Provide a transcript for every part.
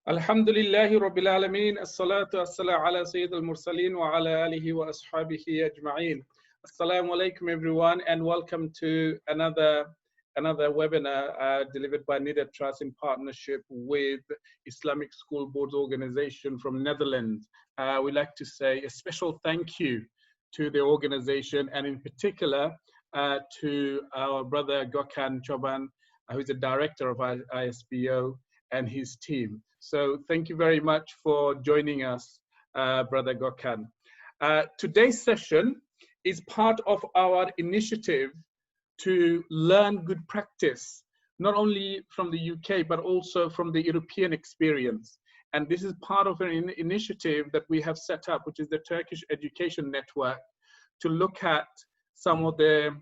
Alhamdulillahi Rabbil Alameen, as-salatu as-salam ala Sayyid al-Mursaleen wa ala alihi wa ashabihi ajma'een. Assalamu alaikum everyone, and welcome to another webinar delivered by Nida Trust in partnership with Islamic School Boards Organization from Netherlands. We'd like to say a special thank you to the organization, and in particular to our brother Gokhan Coban, who is the director of ISBO, and his team. So thank you very much for joining us, Brother Gokhan. Today's session is part of our initiative to learn good practice, not only from the UK, but also from the European experience. And this is part of an initiative that we have set up, which is the Turkish Education Network, to look at some of the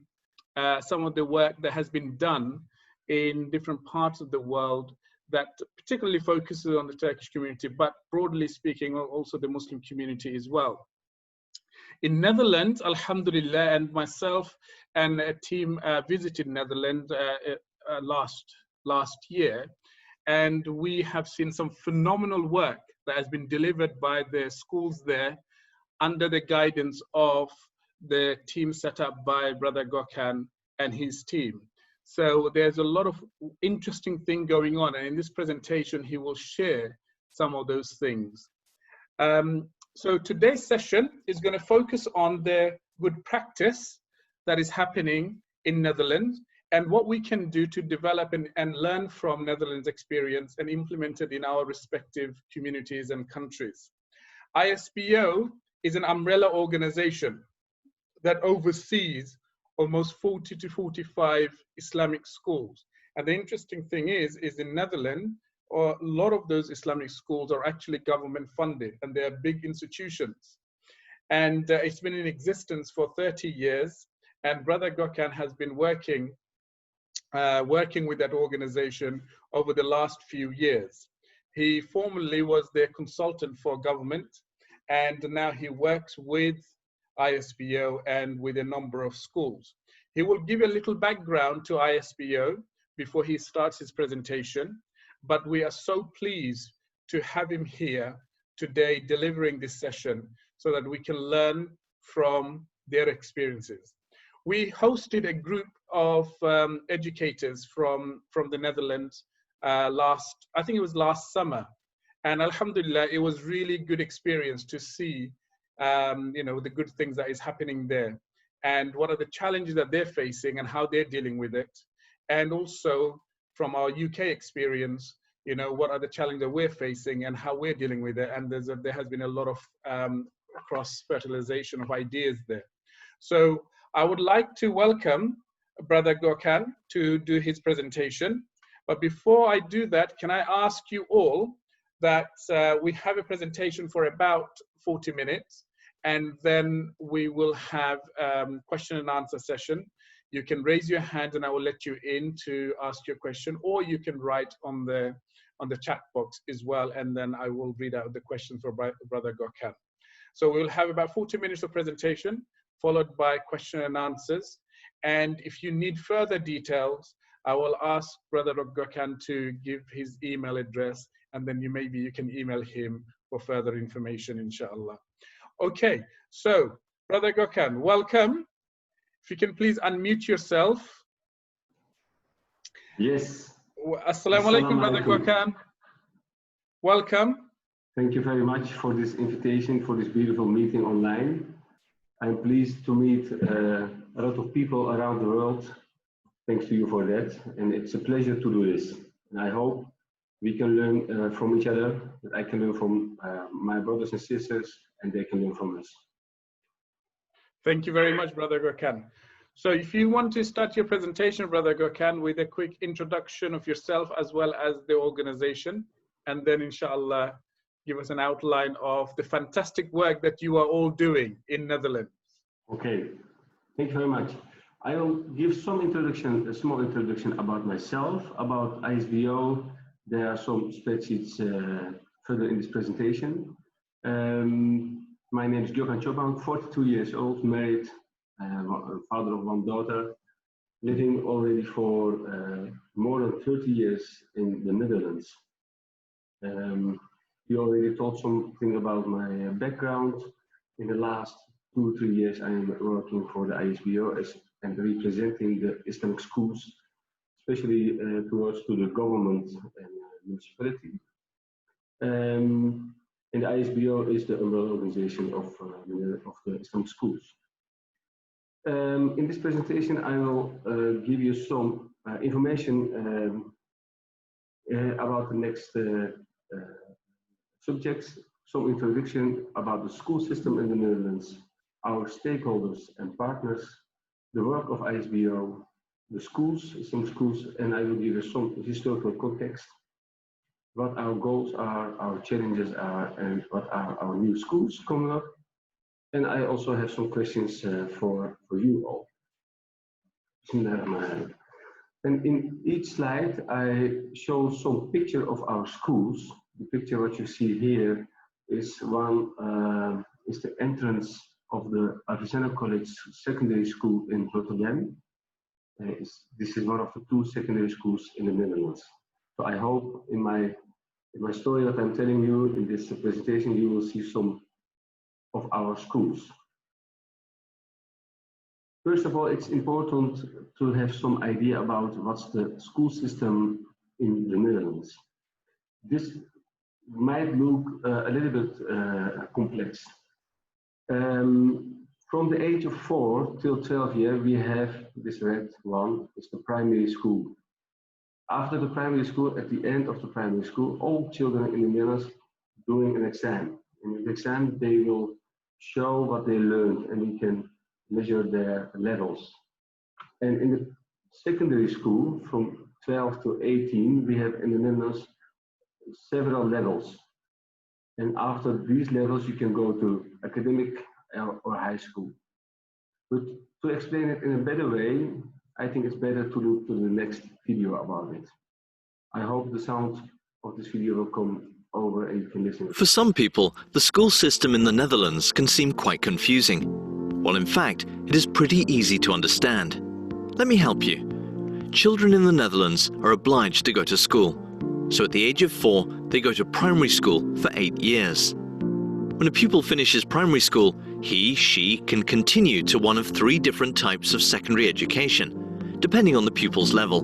work that has been done in different parts of the world that particularly focuses on the Turkish community, but broadly speaking, also the Muslim community as well. In Netherlands, Alhamdulillah, and myself and a team visited Netherlands last year, and we have seen some phenomenal work that has been delivered by the schools there under the guidance of the team set up by Brother Gokhan and his team. So there's a lot of interesting thing going on, and in this presentation, he will share some of those things. So today's session is going to focus on the good practice that is happening in Netherlands and what we can do to develop and learn from Netherlands' experience and implement it in our respective communities and countries. ISBO is an umbrella organization that oversees almost 40 to 45 Islamic schools. And the interesting thing is in Netherlands, a lot of those Islamic schools are actually government funded, and they are big institutions. And it's been in existence for 30 years. And Brother Gokhan has been working with that organization over the last few years. He formerly was their consultant for government, and now he works with ISBO and with a number of schools. He will give a little background to ISBO before he starts his presentation, but we are so pleased to have him here today delivering this session so that we can learn from their experiences. We hosted a group of educators from the Netherlands I think it was last summer, and Alhamdulillah, it was really good experience to see the good things that is happening there, and what are the challenges that they're facing and how they're dealing with it. And also from our UK experience, what are the challenges that we're facing and how we're dealing with it. And there has been a lot of cross-fertilization of ideas there. So I would like to welcome Brother Gokhan to do his presentation. But before I do that, can I ask you all that we have a presentation for about 40 minutes, and then we will have question and answer session. You can raise your hand and I will let you in to ask your question, or you can write on the chat box as well, and then I will read out the questions for Brother Gokhan. So we'll have about 40 minutes of presentation, followed by question and answers. And if you need further details, I will ask Brother Gokhan to give his email address, and then maybe you can email him for further information, inshallah. Okay, so Brother Gokhan, welcome. If you can please unmute yourself. Yes. Assalamu alaikum, Brother Gokhan. Welcome. Thank you very much for this invitation, for this beautiful meeting online. I'm pleased to meet a lot of people around the world. Thanks to you for that. And it's a pleasure to do this. And I hope we can learn from each other, that I can learn from my brothers and sisters, and they can learn from us. Thank you very much, Brother Gokhan. So if you want to start your presentation, Brother Gokhan, with a quick introduction of yourself as well as the organization, and then inshallah, give us an outline of the fantastic work that you are all doing in Netherlands. Okay. Thank you very much. I will give some introduction, a small introduction about myself, about ISBO. There are some spreadsheets further in this presentation. My name is Gokhan Coban, 42 years old, married, father of one daughter, living already for more than 30 years in the Netherlands. You already told something about my background. In the last 2 or 3 years, I am working for the ISBO and representing the Islamic schools, especially towards to the government and municipality. And the ISBO is the umbrella organization of the Islamic schools. In this presentation, I will give you some information about the next subjects, some introduction about the school system in the Netherlands, our stakeholders and partners, the work of ISBO, the schools, some schools, and I will give you some historical context, what our goals are, our challenges are, and what are our new schools coming up. And I also have some questions for you all. And in each slide, I show some picture of our schools. The picture what you see here is is the entrance of the Vocational College Secondary School in Rotterdam. This is one of the 2 secondary schools in the Netherlands. So I hope in my story that I'm telling you in this presentation, you will see some of our schools. First of all, it's important to have some idea about what's the school system in the Netherlands. This might look a little bit complex. From the age of 4 till 12 years, we have this red one, it's the primary school. After the primary school, at the end of the primary school, all children in the Netherlands doing an exam. In the exam, they will show what they learned and we can measure their levels. And in the secondary school, from 12 to 18, we have in the Netherlands several levels. And after these levels, you can go to academic or high school. But to explain it in a better way, I think it's better to look to the next video about it. I hope the sound of this video will come over and you can listen. For some people, the school system in the Netherlands can seem quite confusing. While in fact, it is pretty easy to understand. Let me help you. Children in the Netherlands are obliged to go to school. So at the age of 4, they go to primary school for 8 years. When a pupil finishes primary school, she can continue to one of 3 different types of secondary education, depending on the pupil's level.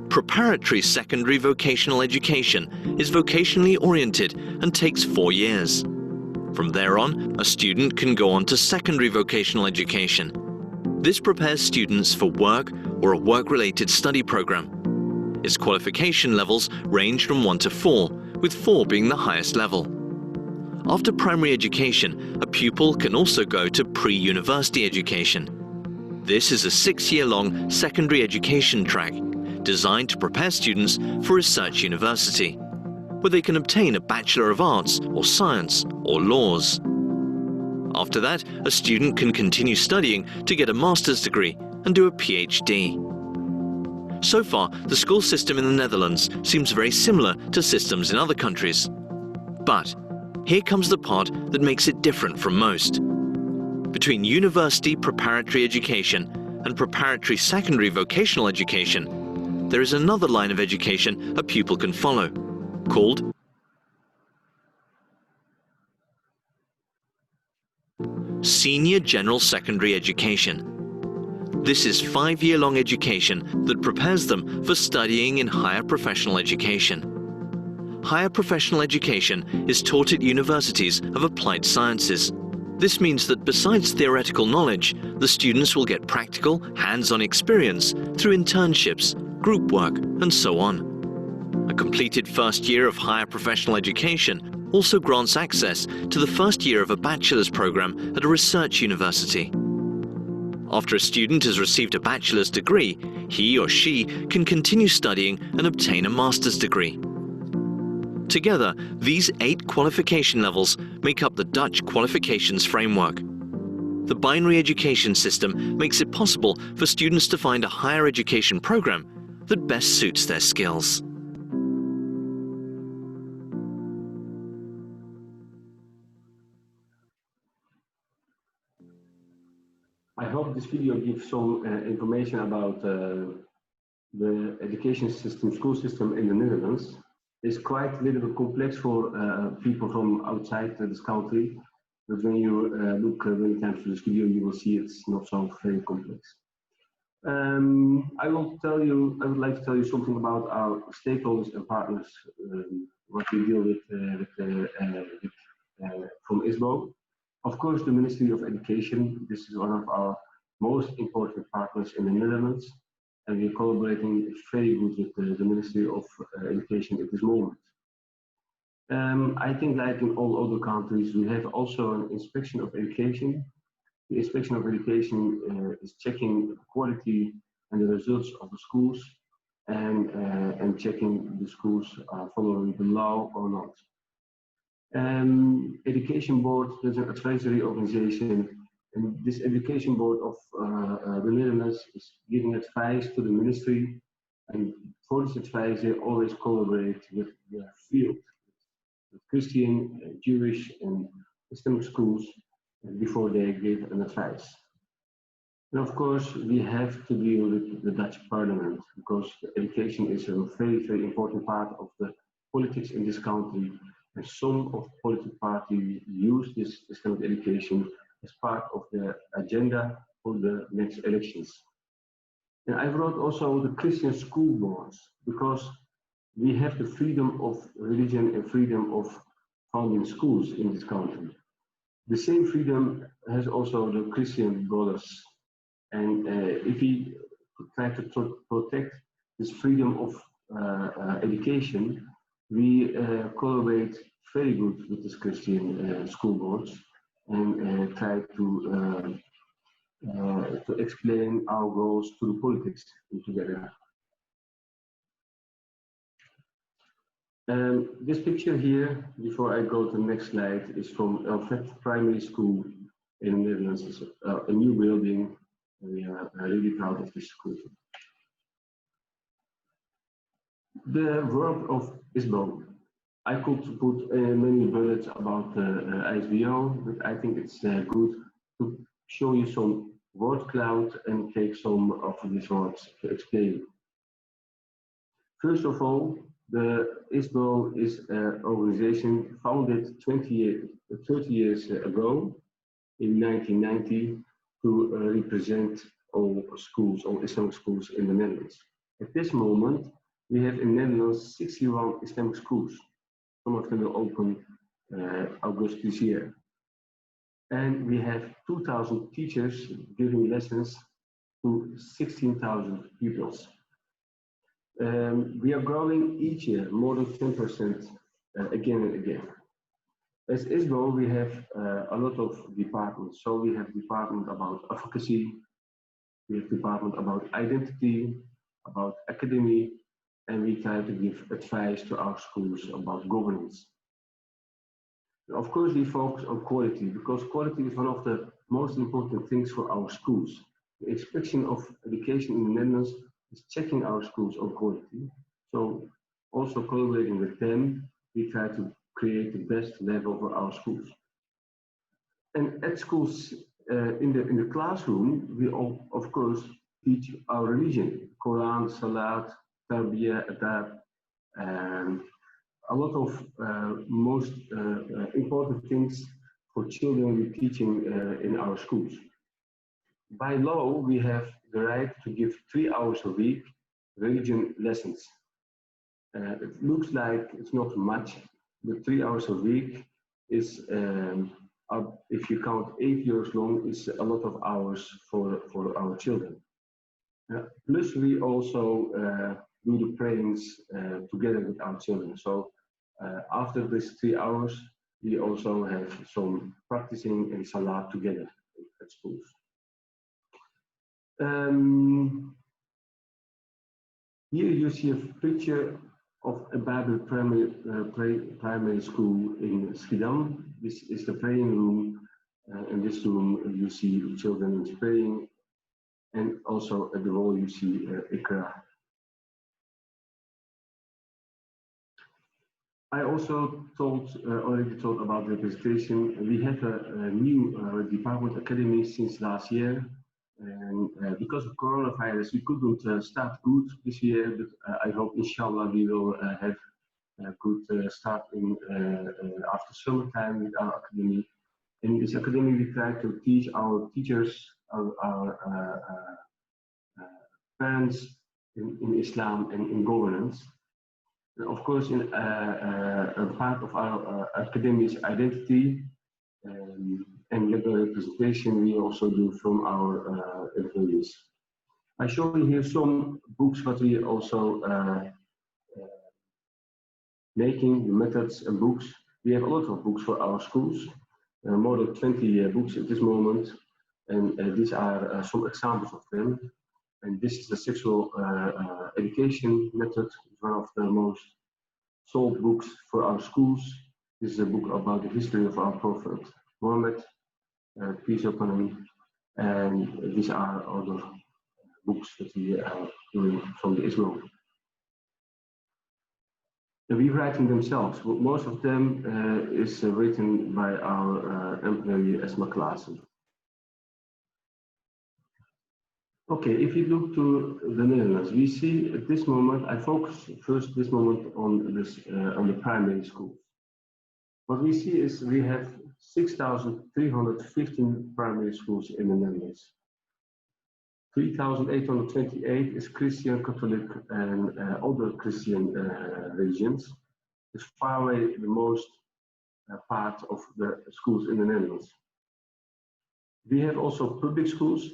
Preparatory secondary vocational education is vocationally oriented and takes 4 years. From there on, a student can go on to secondary vocational education. This prepares students for work or a work-related study program. Its qualification levels range from 1 to 4, with 4 being the highest level. After primary education, a pupil can also go to pre-university education. This is a 6-year-long secondary education track designed to prepare students for research university, where they can obtain a Bachelor of Arts or Science or Laws. After that, a student can continue studying to get a master's degree and do a PhD. So far, the school system in the Netherlands seems very similar to systems in other countries. But here comes the part that makes it different from most. Between university preparatory education and preparatory secondary vocational education, there is another line of education a pupil can follow, called Senior General Secondary Education. This is 5-year-long education that prepares them for studying in higher professional education. Higher professional education is taught at universities of applied sciences. This means that besides theoretical knowledge, the students will get practical, hands-on experience through internships, group work, and so on. A completed first year of higher professional education also grants access to the first year of a bachelor's program at a research university. After a student has received a bachelor's degree, he or she can continue studying and obtain a master's degree. Together, these 8 qualification levels make up the Dutch qualifications framework. The binary education system makes it possible for students to find a higher education program that best suits their skills. I hope this video gives some information about the education system, school system in the Netherlands. It's quite a little bit complex for people from outside this country, but when you look many times to this video, you will see it's not so very complex. I would like to tell you something about our stakeholders and partners, what we deal with from ISBO. Of course, the Ministry of Education, this is one of our most important partners in the Netherlands, and we're collaborating very good with the Ministry of Education at this moment. I think like in all other countries, we have also an inspection of education. The inspection of education is checking the quality and the results of the schools and checking the schools are following the law or not. Education board is an advisory organization, and this education board of the Netherlands is giving advice to the ministry, and for this advice they always collaborate with the field, with Christian, Jewish and Islamic schools before they give an advice. And of course we have to deal with the Dutch parliament, because education is a very, very important part of the politics in this country. And some of the political parties use this Islamic education as part of their agenda for the next elections. And I wrote also the Christian school boards, because we have the freedom of religion and freedom of founding schools in this country. The same freedom has also the Christian brothers. And if we try to protect this freedom of education, we collaborate very good with this Christian school boards and try to explain our goals to the politics together. This picture here, before I go to the next slide, is from Elvet Primary School in the Netherlands. It's a new building, and we are really proud of this school. The work of ISBO. I could put many bullets about ISBO, but I think it's good to show you some word cloud and take some of these words to explain. First of all, the ISBO is an organization founded 30 years ago in 1990 to represent all schools, all Islamic schools in the Netherlands. At this moment, we have in the Netherlands 61 Islamic schools. Some of them will open August this year. And we have 2,000 teachers giving lessons to 16,000 pupils. We are growing each year more than 10% again and again. As ISBO, we have a lot of departments. So we have department about advocacy, we have department about identity, about academy, and we try to give advice to our schools about governance. Of course, we focus on quality, because quality is one of the most important things for our schools. The inspection of education in the Netherlands is checking our schools on quality. So also collaborating with them, we try to create the best level for our schools. And at schools, in the classroom, we all, of course, teach our religion, Quran, Salat, Tarbiyah, Adab, a lot of most important things for children we're teaching in our schools. By law, we have the right to give 3 hours a week religion lessons. It looks like it's not much, but 3 hours a week is, if you count 8 years long, is a lot of hours for our children. Plus, we also do the prayings together with our children. So after these 3 hours, we also have some practicing and salah together at schools. Here you see a picture of a Bible primary school in Schiedam. This is the praying room. In this room you see children praying, and also at the wall you see Ikra. I also already told about representation. We have a new department academy since last year, and because of coronavirus we couldn't start good this year, but I hope inshallah we will have could start in after summertime with our academy. In this academy, we try to teach our teachers, our parents in Islam and in governance. And of course, in a part of our academy's identity and legal representation, we also do from our employees. I show you here some books, but we also making the methods and books. We have a lot of books for our schools, more than 20 books at this moment, and these are some examples of them. And this is the sexual education method, one of the most sold books for our schools. This is a book about the history of our Prophet Muhammad, peace upon him, and these are other books that we are doing from the ISBO. We write them themselves. Most of them is written by our employee Esma Klaassen. Okay, if you look to the Netherlands, we see at this moment, I focus first this moment on this on the primary schools. What we see is we have 6,315 primary schools in the Netherlands. 3,828 is Christian, Catholic, and other Christian religions. It's far away the most part of the schools in the Netherlands. We have also public schools.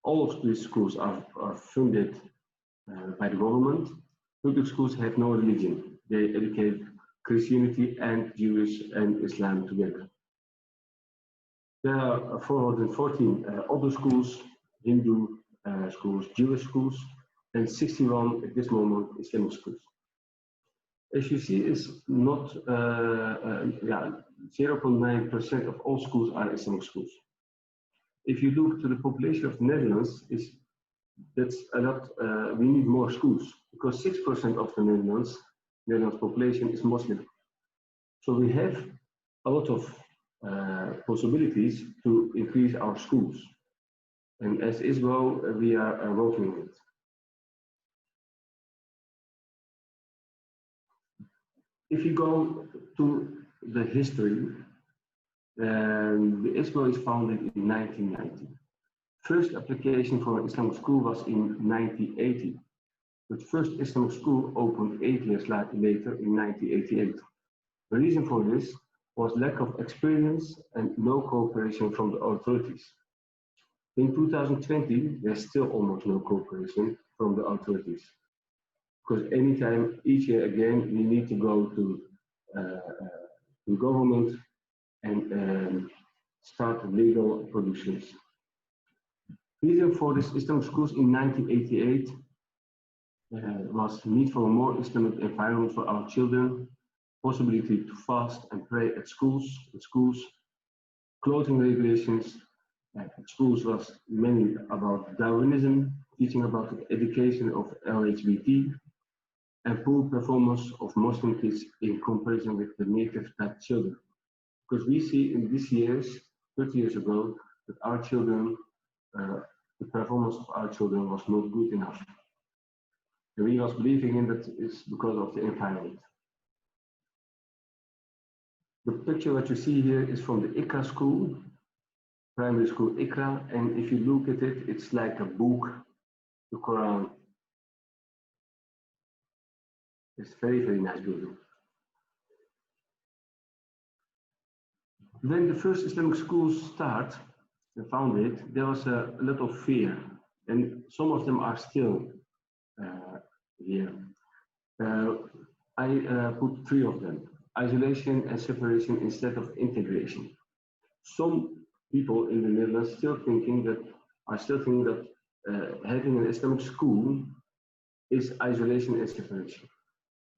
All of these schools are funded by the government. Public schools have no religion. They educate Christianity and Jewish and Islam together. There are 414 other schools, Hindu schools, Jewish schools, and 61 at this moment Islamic schools. As you see, it's not 0.9% of all schools are Islamic schools. If you look to the population of the Netherlands, that's a lot. We need more schools because 6% of the Netherlands population is Muslim. So we have a lot of possibilities to increase our schools. And as ISBO, we are working on it. If you go to the history, the ISBO is founded in 1990. First application for an Islamic school was in 1980. The first Islamic school opened 8 years later in 1988. The reason for this was lack of experience and no cooperation from the authorities. In 2020, there's still almost no cooperation from the authorities. Because anytime, each year again, we need to go to the government and start legal productions. Reason for this Islamic schools in 1988 was need for a more Islamic environment for our children, possibility to fast and pray at schools, clothing regulations. At schools was mainly about Darwinism, teaching about the education of LGBT, and poor performance of Muslim kids in comparison with the native type children. Because we see in these years, 30 years ago, that our children, the performance of our children was not good enough. And we was believing in that it's because of the environment. The picture that you see here is from the Iqra school, primary school Iqra, and if you look at it, it's like a book, the Quran. It's very, very nice building. When the first Islamic schools start and founded, there was a lot of fear, and some of them are still here. I put 3 of them: isolation and separation instead of integration. Some people in the Netherlands are still thinking that having an Islamic school is isolation and separation.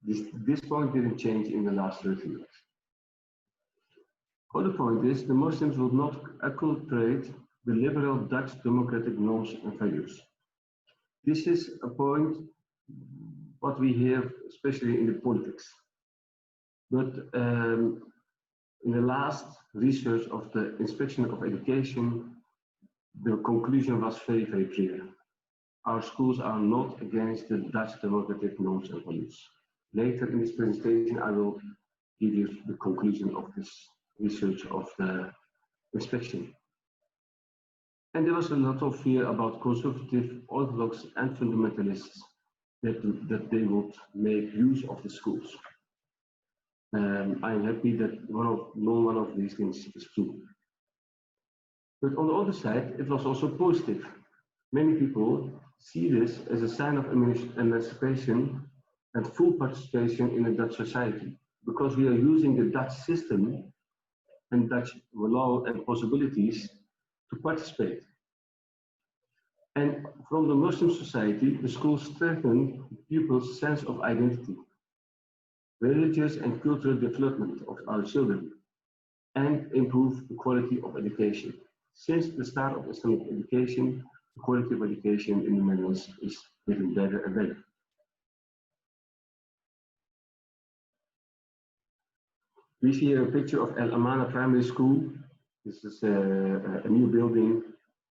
This point didn't change in the last 30 years. Other point is the Muslims would not acculturate the liberal Dutch democratic norms and values. This is a point what we hear especially in the politics. But in the last research of the inspection of education, the conclusion was very, very clear. Our schools are not against the Dutch democratic norms and values. Later in this presentation, I will give you the conclusion of this research of the inspection. And there was a lot of fear about conservative, orthodox, and fundamentalists that they would make use of the schools. I'm happy that no one of these things is true. But on the other side, it was also positive. Many people see this as a sign of emancipation and full participation in the Dutch society, because we are using the Dutch system and Dutch law and possibilities to participate. And from the Muslim society, the schools strengthen pupils' sense of identity, religious and cultural development of our children, and improve the quality of education. Since the start of Islamic education, the quality of education in the Netherlands is getting better and better. We see here a picture of El Amana Primary School. This is a new building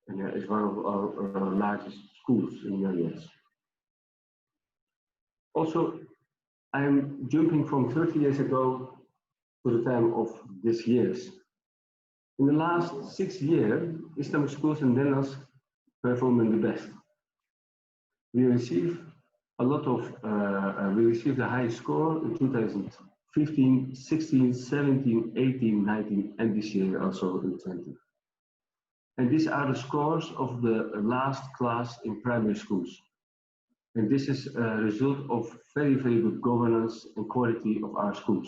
and it's one of our largest schools in the Netherlands. Also, I'm jumping from 30 years ago to the time of this year's. In the last 6 years, Islamic schools in the Netherlands performing the best. We received a lot of, we received the highest score in 2015, 16, 17, 18, 19, and this year also in 20. And these are the scores of the last class in primary schools. And this is a result of very, very good governance and quality of our schools.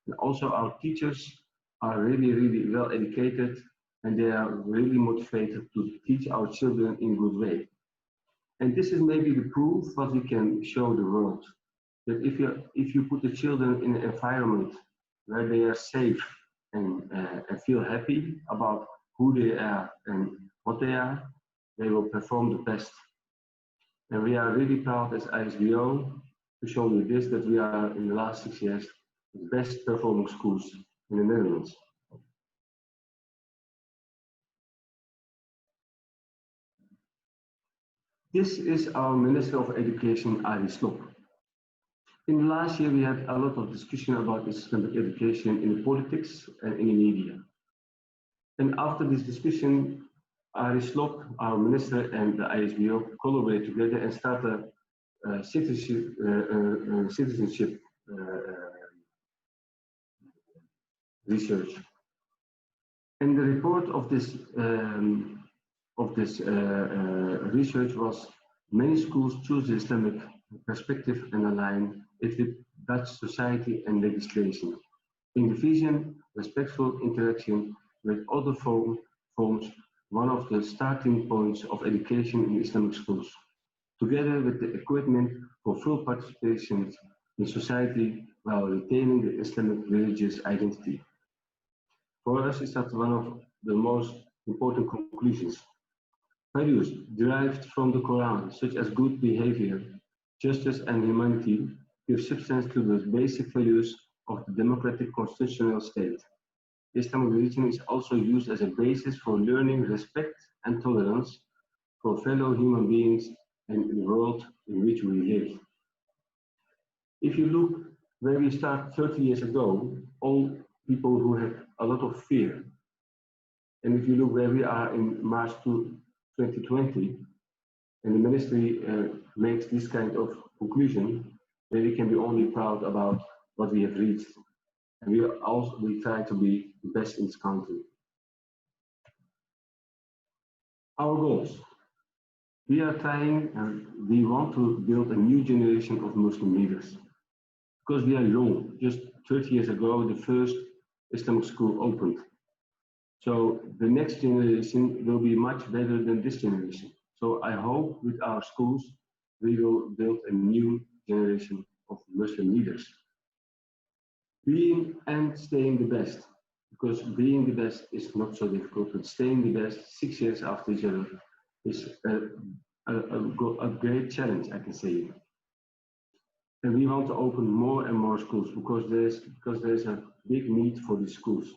And also our teachers are really, really well educated and they are really motivated to teach our children in a good way. And this is maybe the proof what we can show the world. That if you put the children in an environment where they are safe and feel happy about who they are and what they are, they will perform the best. And we are really proud as ISBO to show you this, that we are in the last 6 years the best performing schools in the Netherlands. This is our Minister of Education, Arie Slob. In the last year, we had a lot of discussion about Islamic education in the politics and in the media. And after this discussion, Arie Slob, our minister, and the ISBO collaborate together and start a citizenship research. And the report of this research was many schools choose the Islamic perspective and align it with Dutch society and legislation. In the vision, respectful interaction with other forms one of the starting points of education in Islamic schools, together with the equipment for full participation in society while retaining the Islamic religious identity. For us, is that one of the most important conclusions. Values derived from the Quran, such as good behavior, justice, and humanity, give substance to the basic values of the democratic constitutional state. The Islamic religion is also used as a basis for learning respect and tolerance for fellow human beings and in the world in which we live. If you look where we started 30 years ago, all people who had a lot of fear. And if you look where we are in March 2020, and the ministry makes this kind of conclusion, then we can be only proud about what we have reached. And we try to be the best in this country. Our goals. We are trying and we want to build a new generation of Muslim leaders. Because we are young, just 30 years ago, the first Islamic school opened. So the next generation will be much better than this generation. So I hope with our schools, we will build a new generation of Muslim leaders. Being and staying the best, because being the best is not so difficult, but staying the best 6 years after each other is a great challenge, I can say. And we want to open more and more schools because there's a big need for these schools.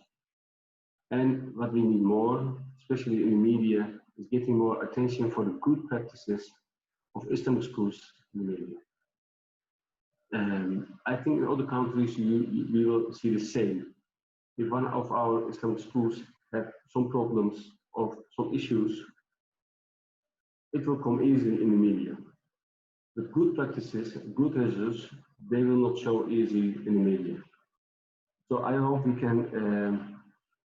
And what we need more, especially in the media, is getting more attention for the good practices of Islamic schools in the media. I think in other countries we will see the same. If one of our Islamic schools have some problems or some issues, it will come easily in the media. But good practices, good results, they will not show easily in the media. So I hope we can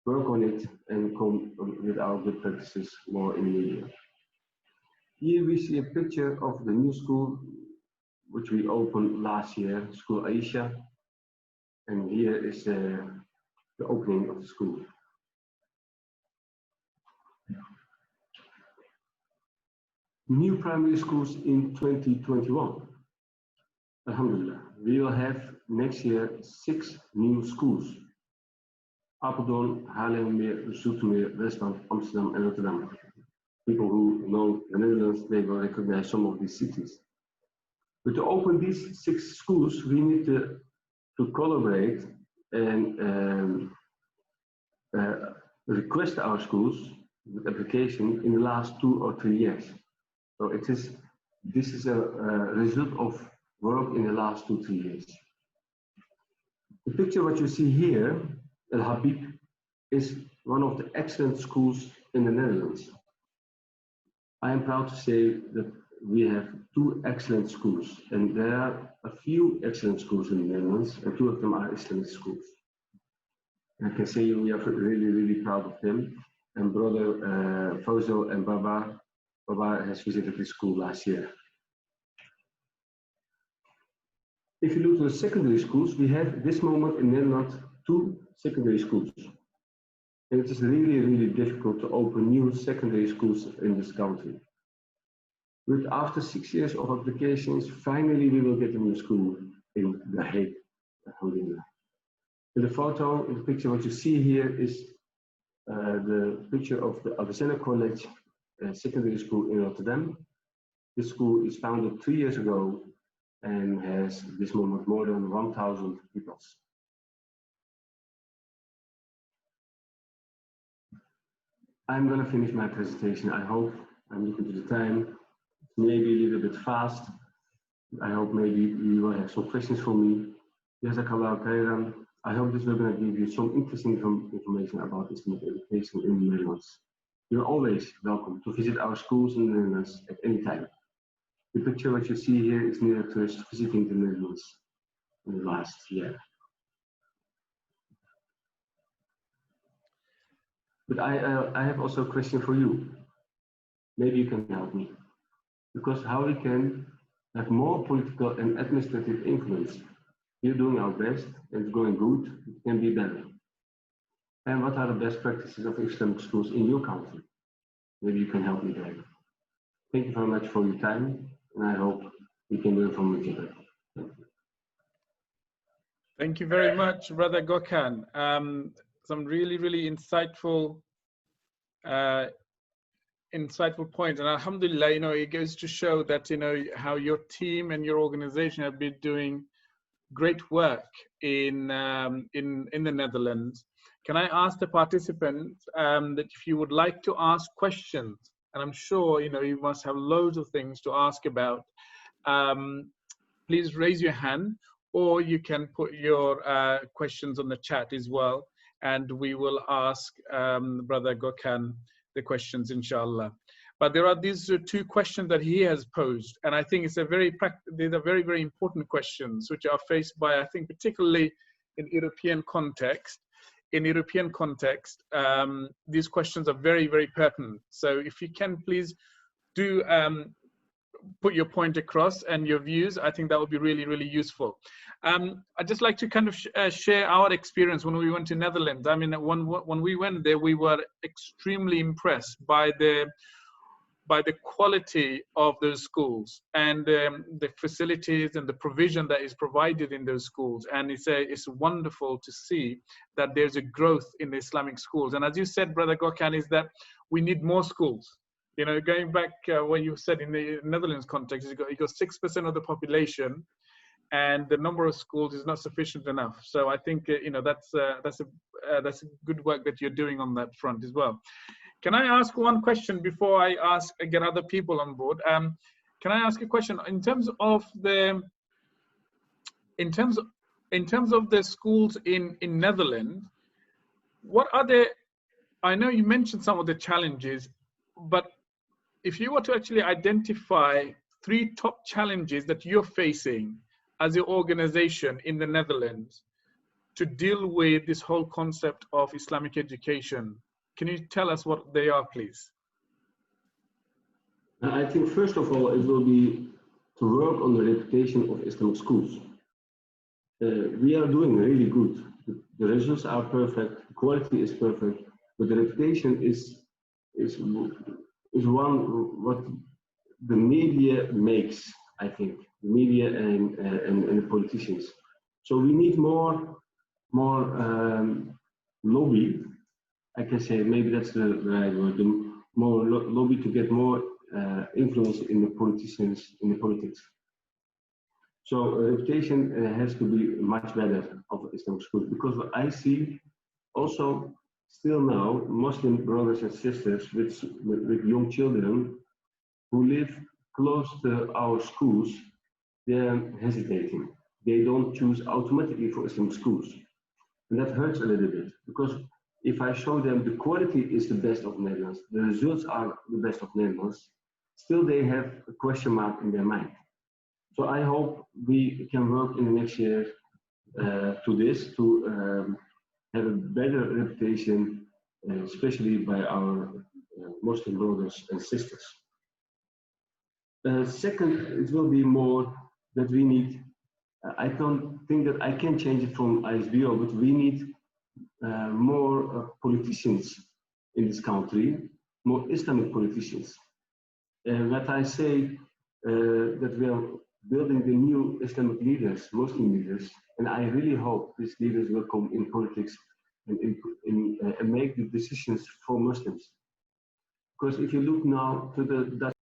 work on it and come with our good practices more in the media. Here we see a picture of the new school which we opened last year, School Aisha. And here is the opening of the school. New primary schools in 2021. Alhamdulillah, we will have next year 6 new schools. Apeldoorn, Haarlemmermeer, Zoetermeer, Westland, Amsterdam and Rotterdam. People who know the Netherlands, they will recognize some of these cities. But to open these 6 schools, we need to collaborate and request our schools with application in the last 2 or 3 years. So this is a result of work in the last 2 or 3 years. The picture what you see here, El Habib, is one of the excellent schools in the Netherlands. I am proud to say that we have 2 excellent schools, and there are a few excellent schools in the Netherlands, and 2 of them are Islamic schools. I can say we are really, really proud of them. And brother Fozo and Baba has visited this school last year. If you look to the secondary schools, we have at this moment in Netherlands 2 secondary schools. And it is really, really difficult to open new secondary schools in this country. But after 6 years of applications, finally we will get a new school in The Hague. In the photo, in the picture, what you see here is the picture of the Avicenna College secondary school in Rotterdam. This school is founded 3 years ago and has at this moment more than 1,000 pupils. I'm going to finish my presentation. I hope, I'm looking to the time, maybe a little bit fast. I hope maybe you will have some questions for me. Jazakallah khairan. I hope this webinar gives you some interesting information about Islamic education in the Netherlands. You're always welcome to visit our schools in the Netherlands at any time. The picture what you see here is near tourists visiting the Netherlands in the last year. But I have also a question for you. Maybe you can help me. Because how we can have more political and administrative influence. We're doing our best, and it's going good, it can be better. And what are the best practices of Islamic schools in your country? Maybe you can help me there. Thank you very much for your time, and I hope we can learn from each other. Thank you very much, Brother Gokhan. Some really, really insightful points. And alhamdulillah, it goes to show that, how your team and your organization have been doing great work in the Netherlands. Can I ask the participants that if you would like to ask questions, and I'm sure you must have loads of things to ask about, please raise your hand, or you can put your questions on the chat as well, and we will ask Brother Gokhan the questions, inshallah. But there are these 2 questions that he has posed, and I think these are very, very important questions, which are faced by, I think, particularly in European context. In European context, these questions are very, very pertinent. So if you can please do put your point across and your views, I think that would be really, really useful. I'd just like to kind of share our experience when we went to Netherlands. I mean, when we went there, we were extremely impressed by the quality of those schools and the facilities and the provision that is provided in those schools. And it's wonderful to see that there's a growth in the Islamic schools. And as you said, Brother Gokhan, is that we need more schools. Going back what you said in the Netherlands context, you got 6% of the population, and the number of schools is not sufficient enough. So I think that's a good work that you're doing on that front as well. Can I ask one question before I get other people on board? Can I ask a question in terms of the in terms of the schools in Netherlands, what are the, I know you mentioned some of the challenges, but if you were to actually identify 3 top challenges that you're facing as your organization in the Netherlands to deal with this whole concept of Islamic education, can you tell us what they are, please? I think first of all, it will be to work on the reputation of Islamic schools. We are doing really good. The results are perfect, the quality is perfect, but the reputation is one what the media makes, I think, the media and the politicians. So we need more lobby. I can say maybe that's the right word. More lobby to get more influence in the politicians, in the politics. So reputation has to be much better of Islamic schools, because what I see also still now Muslim brothers and sisters with young children who live close to our schools, they're hesitating. They don't choose automatically for Islamic schools. And that hurts a little bit, because if I show them the quality is the best of Netherlands, the results are the best of Netherlands, still they have a question mark in their mind. So I hope we can work in the next year to have a better reputation, especially by our Muslim brothers and sisters. Second, it will be more that we need, I don't think that I can change it from ISBO, but we need more politicians in this country, more Islamic politicians. What I say, that we are building the new Islamic leaders, Muslim leaders, and I really hope these leaders will come in politics and make the decisions for Muslims. Because if you look now to the Dutch